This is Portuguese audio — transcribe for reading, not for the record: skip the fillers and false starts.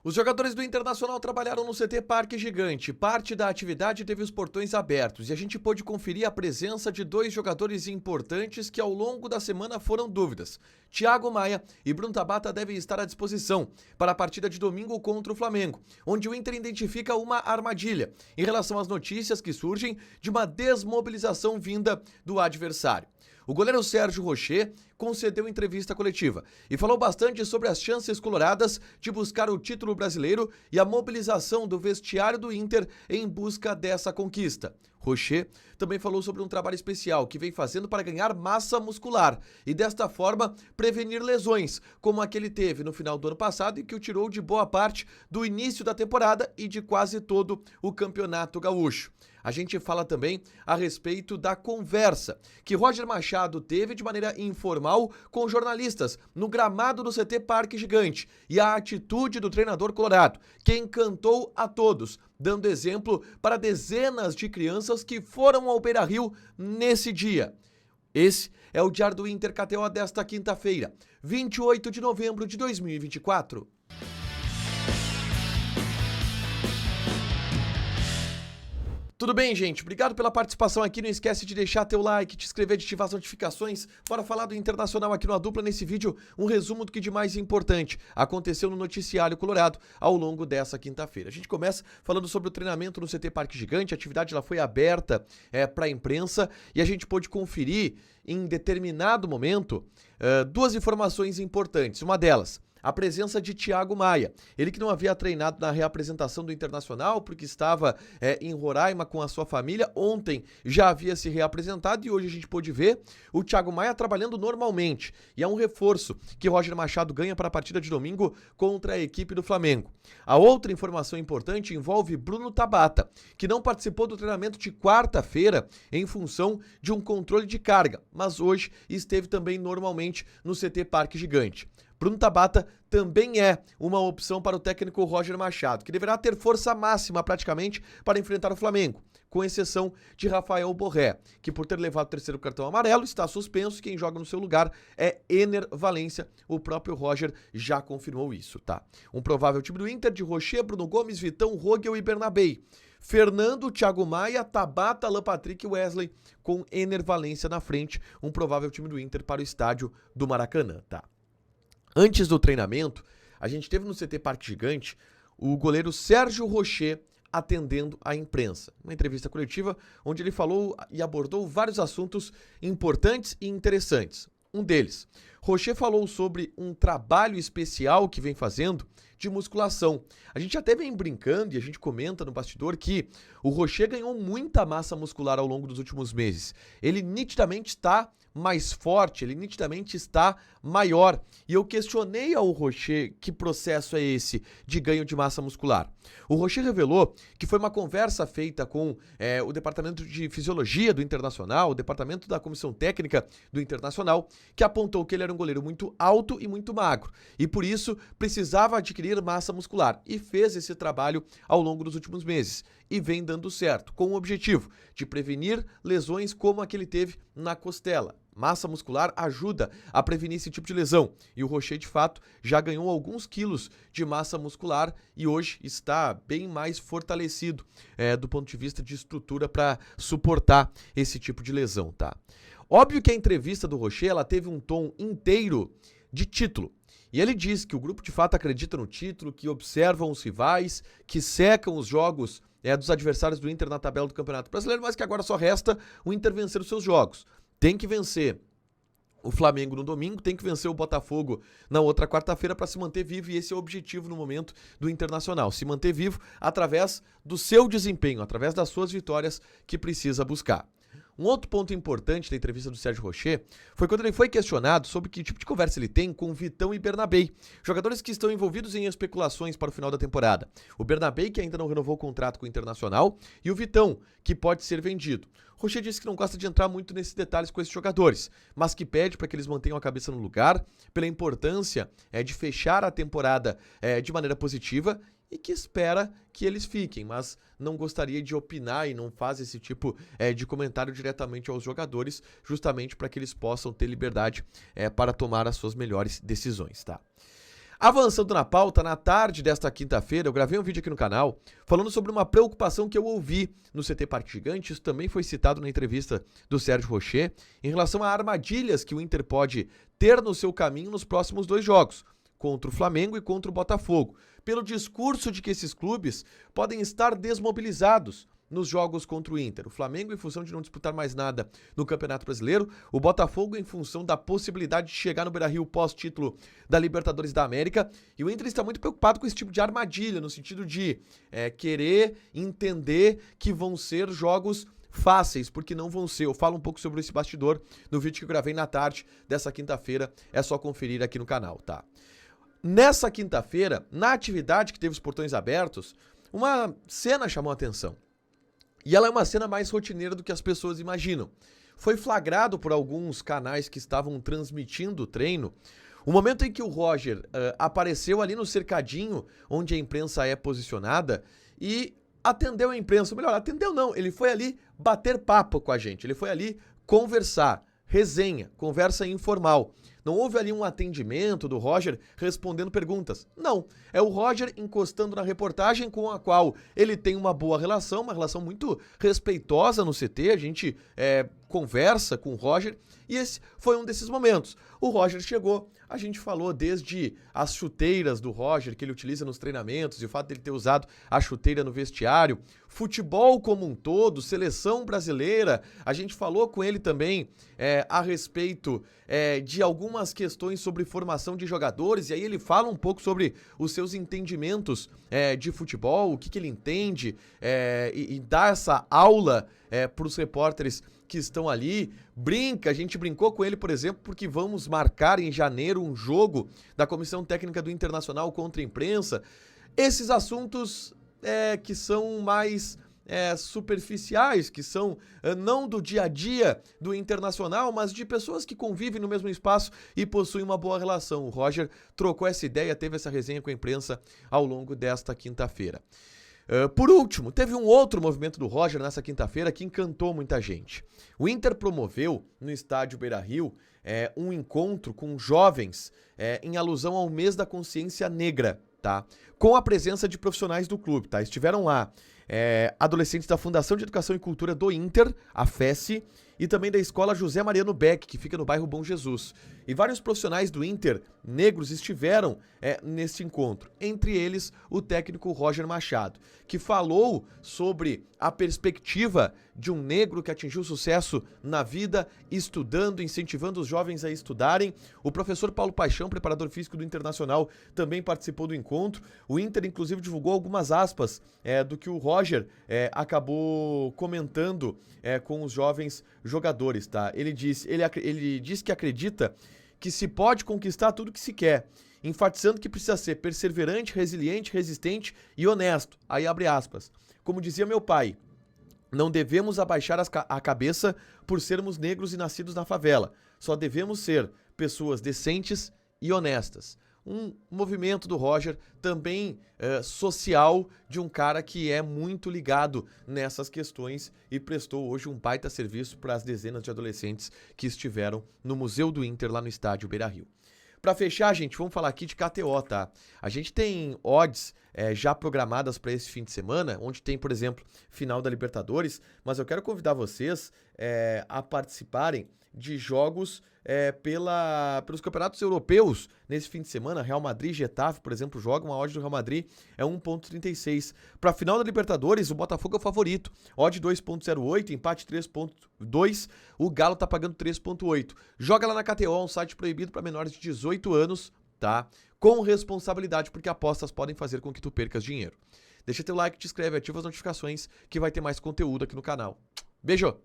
Os jogadores do Internacional trabalharam no CT Parque Gigante. Parte da atividade teve os portões abertos e a gente pôde conferir a presença de dois jogadores importantes que ao longo da semana foram dúvidas. Thiago Maia e Bruno Tabata devem estar à disposição para a partida de domingo contra o Flamengo, onde o Inter identifica uma armadilha em relação às notícias que surgem de uma desmobilização vinda do adversário. O goleiro Sérgio Rocher concedeu entrevista coletiva e falou bastante sobre as chances coloradas de buscar o título brasileiro e a mobilização do vestiário do Inter em busca dessa conquista. Rocher também falou sobre um trabalho especial que vem fazendo para ganhar massa muscular e desta forma prevenir lesões, como a que ele teve no final do ano passado e que o tirou de boa parte do início da temporada e de quase todo o Campeonato Gaúcho. A gente fala também a respeito da conversa que Roger Machado teve de maneira informal com jornalistas no gramado do CT Parque Gigante e a atitude do treinador colorado, que encantou a todos, dando exemplo para dezenas de crianças que foram ao Beira-Rio nesse dia. Esse é o Diário do Inter KTO desta quinta-feira, 28 de novembro de 2024. Tudo bem, gente? Obrigado pela participação aqui. Não esquece de deixar teu like, te inscrever, de ativar as notificações. Bora falar do Internacional aqui no A Dupla. Nesse vídeo, um resumo do que de mais importante aconteceu no noticiário colorado ao longo dessa quinta-feira. A gente começa falando sobre o treinamento no CT Parque Gigante. A atividade lá foi aberta para a imprensa e a gente pôde conferir em determinado momento duas informações importantes. Uma delas, a presença de Thiago Maia, ele que não havia treinado na reapresentação do Internacional porque estava em Roraima com a sua família, ontem já havia se reapresentado e hoje a gente pôde ver o Thiago Maia trabalhando normalmente e é um reforço que Roger Machado ganha para a partida de domingo contra a equipe do Flamengo. A outra informação importante envolve Bruno Tabata, que não participou do treinamento de quarta-feira em função de um controle de carga, mas hoje esteve também normalmente no CT Parque Gigante. Bruno Tabata também é uma opção para o técnico Roger Machado, que deverá ter força máxima praticamente para enfrentar o Flamengo, com exceção de Rafael Borré, que por ter levado o terceiro cartão amarelo está suspenso. Quem joga no seu lugar é Ener Valencia, o próprio Roger já confirmou isso, tá? Um provável time do Inter de Rocher, Bruno Gomes, Vitão, Rogel e Bernabei. Fernando, Thiago Maia, Tabata, Alan Patrick e Wesley, com Ener Valencia na frente, um provável time do Inter para o estádio do Maracanã, tá? Antes do treinamento, a gente teve no CT Parque Gigante o goleiro Sérgio Rocher atendendo a imprensa. Uma entrevista coletiva onde ele falou e abordou vários assuntos importantes e interessantes. Um deles, Rocher falou sobre um trabalho especial que vem fazendo de musculação. A gente até vem brincando e a gente comenta no bastidor que o Rocher ganhou muita massa muscular ao longo dos últimos meses. Ele nitidamente está mais forte, ele nitidamente está maior. E eu questionei ao Rocher que processo é esse de ganho de massa muscular. O Rocher revelou que foi uma conversa feita com o departamento de fisiologia do Internacional, o departamento da comissão técnica do Internacional, que apontou que ele era um goleiro muito alto e muito magro, e por isso precisava adquirir massa muscular, e fez esse trabalho ao longo dos últimos meses, e vem dando certo, com o objetivo de prevenir lesões como a que ele teve na costela. Massa muscular ajuda a prevenir esse tipo de lesão, e o Rocher de fato já ganhou alguns quilos de massa muscular e hoje está bem mais fortalecido do ponto de vista de estrutura para suportar esse tipo de lesão, tá? Óbvio que a entrevista do Rocher, ela teve um tom inteiro de título. E ele diz que o grupo de fato acredita no título, que observam os rivais, que secam os jogos dos adversários do Inter na tabela do Campeonato Brasileiro, mas que agora só resta o Inter vencer os seus jogos. Tem que vencer o Flamengo no domingo, tem que vencer o Botafogo na outra quarta-feira para se manter vivo, e esse é o objetivo no momento do Internacional, se manter vivo através do seu desempenho, através das suas vitórias que precisa buscar. Um outro ponto importante da entrevista do Sérgio Rocher foi quando ele foi questionado sobre que tipo de conversa ele tem com Vitão e Bernabei, jogadores que estão envolvidos em especulações para o final da temporada. O Bernabei, que ainda não renovou o contrato com o Internacional, e o Vitão, que pode ser vendido. Rocher disse que não gosta de entrar muito nesses detalhes com esses jogadores, mas que pede para que eles mantenham a cabeça no lugar, pela importância de fechar a temporada de maneira positiva, e que espera que eles fiquem, mas não gostaria de opinar e não faz esse tipo de comentário diretamente aos jogadores, justamente para que eles possam ter liberdade para tomar as suas melhores decisões, tá? Avançando na pauta, na tarde desta quinta-feira, eu gravei um vídeo aqui no canal falando sobre uma preocupação que eu ouvi no CT Parque Gigante. Isso também foi citado na entrevista do Sérgio Rocher, em relação a armadilhas que o Inter pode ter no seu caminho nos próximos 2 jogos, contra o Flamengo e contra o Botafogo, pelo discurso de que esses clubes podem estar desmobilizados nos jogos contra o Inter. O Flamengo em função de não disputar mais nada no Campeonato Brasileiro, o Botafogo em função da possibilidade de chegar no Beira-Rio pós-título da Libertadores da América, e o Inter está muito preocupado com esse tipo de armadilha, no sentido de querer entender que vão ser jogos fáceis, porque não vão ser. Eu falo um pouco sobre esse bastidor no vídeo que eu gravei na tarde dessa quinta-feira, é só conferir aqui no canal, tá? Nessa quinta-feira, na atividade que teve os portões abertos, uma cena chamou a atenção. E ela é uma cena mais rotineira do que as pessoas imaginam. Foi flagrado por alguns canais que estavam transmitindo o treino o momento em que o Roger apareceu ali no cercadinho onde a imprensa é posicionada e atendeu a imprensa. Melhor, atendeu não, ele foi ali bater papo com a gente, ele foi ali conversar, resenha, conversa informal. Não houve ali um atendimento do Roger respondendo perguntas. Não, é o Roger encostando na reportagem com a qual ele tem uma boa relação, uma relação muito respeitosa no CT, a gente conversa com o Roger e esse foi um desses momentos. O Roger chegou, a gente falou desde as chuteiras do Roger que ele utiliza nos treinamentos e o fato dele ter usado a chuteira no vestiário, futebol como um todo, seleção brasileira, a gente falou com ele também a respeito de algumas questões sobre formação de jogadores, e aí ele fala um pouco sobre os seus entendimentos de futebol, o que ele entende, e dá essa aula para os repórteres que estão ali, a gente brincou com ele, por exemplo, porque vamos marcar em janeiro um jogo da Comissão Técnica do Internacional contra a imprensa. Esses assuntos que são mais superficiais, que são não do dia a dia do Internacional, mas de pessoas que convivem no mesmo espaço e possuem uma boa relação. O Roger trocou essa ideia, teve essa resenha com a imprensa ao longo desta quinta-feira. Por último, teve um outro movimento do Roger nessa quinta-feira que encantou muita gente. O Inter promoveu no estádio Beira-Rio um encontro com jovens em alusão ao mês da consciência negra, tá? Com a presença de profissionais do clube, tá? Estiveram lá adolescentes da Fundação de Educação e Cultura do Inter, a FESI, e também da Escola José Mariano Beck, que fica no bairro Bom Jesus. E vários profissionais do Inter negros estiveram neste encontro, entre eles o técnico Roger Machado, que falou sobre a perspectiva de um negro que atingiu sucesso na vida, estudando, incentivando os jovens a estudarem. O professor Paulo Paixão, preparador físico do Internacional, também participou do encontro. O Inter, inclusive, divulgou algumas aspas do que o Roger acabou comentando com os jovens jogadores, tá? Ele diz que acredita que se pode conquistar tudo que se quer, enfatizando que precisa ser perseverante, resiliente, resistente e honesto. Aí abre aspas. Como dizia meu pai, não devemos abaixar a cabeça por sermos negros e nascidos na favela. Só devemos ser pessoas decentes e honestas. Um movimento do Roger também social, de um cara que é muito ligado nessas questões e prestou hoje um baita serviço para as dezenas de adolescentes que estiveram no Museu do Inter lá no estádio Beira-Rio. Para fechar, gente, vamos falar aqui de KTO, tá? A gente tem odds já programadas para esse fim de semana, onde tem, por exemplo, final da Libertadores, mas eu quero convidar vocês a participarem de jogos pelos campeonatos europeus nesse fim de semana. Real Madrid e Getafe, por exemplo, jogam. A odd do Real Madrid é 1,36. Para a final da Libertadores, o Botafogo é o favorito. Odd 2,08, empate 3,2. O Galo tá pagando 3,8. Joga lá na KTO, um site proibido para menores de 18 anos, tá? Com responsabilidade, porque apostas podem fazer com que tu percas dinheiro. Deixa teu like, te inscreve, ativa as notificações que vai ter mais conteúdo aqui no canal. Beijo!